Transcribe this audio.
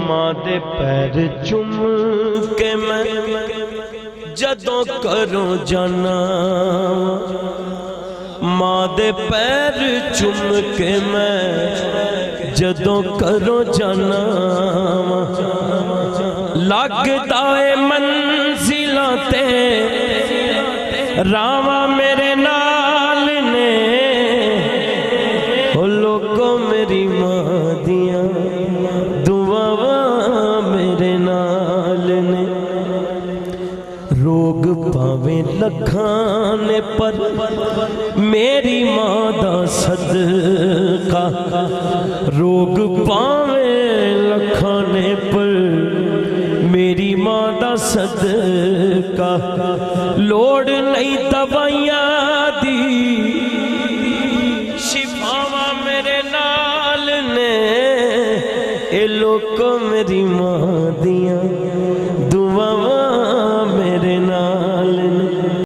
ماں دے پیر چوم کے میں جدوں کروں جانا، ماں دے پیر چوم کے میں جدوں کروں جانا، لگدا اے منزلاں تے راواں میرے نال نے، او لوگوں میری ماں دیاں روگ پاویں لکھانے پر میری ماں دا صدقہ، روگ پاویں لکھانے پر میری ماں دا صدقہ، لوڑ نہیں دوائیاں دی شفاواں میرے نال نے، اے لوگوں میری ماں دیاں دعاواں